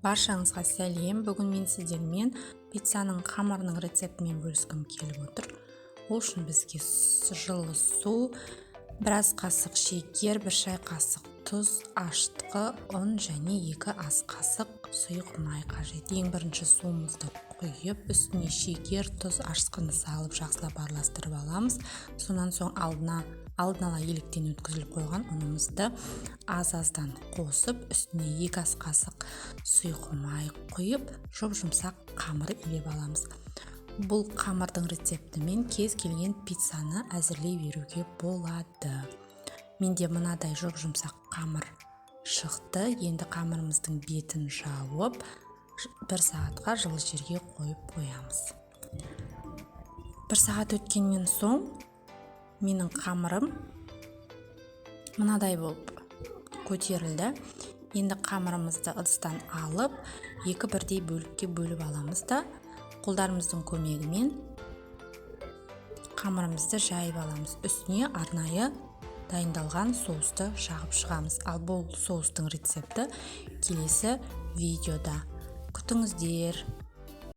Баршаңызға сәлем. Бүгін мен сіздермен пиццаның қамырының рецептімен бөліскім келіп отыр. Ол үшін бізге жылы су, біраз қасық шекер, бір шай қасық тұз, ашытқы, ұн және 2 ас қасық сұйық май қажет. Ең бірінші суымызды құйып, үстіне шекер, тұз, ашытқыны салып жақсылап араластырып аламыз. Сонан соң алдын ала електен өткізіліп қойған ұнымызды аз-аздан қосып, үстіне 2 ас қасық сұйық май құйып, жұмсақ қамыр илеп аламыз. Бұл қамырдың рецептімен кез келген пиццаны әзірлей беруге болады. Менде мынадай жұмсақ қамыр шықты. Енді қамырымыздың бетін жауып, 1 сағатқа жылы жерге қойып қоямыз. 1 сағат өткеннен соң менің қамырым мынадай болып көтерілді. Енді қамырымызды ыдыстан алып, 2 бірдей бөлікке бөліп аламыз да, қолдарымыздың көмегімен қамырымызды жайып аламыз. Үстіне арнайы дайындалған соусты жағып шығамыз. Ал бұл соустың рецепті келесі видеода. Күтіңіздер.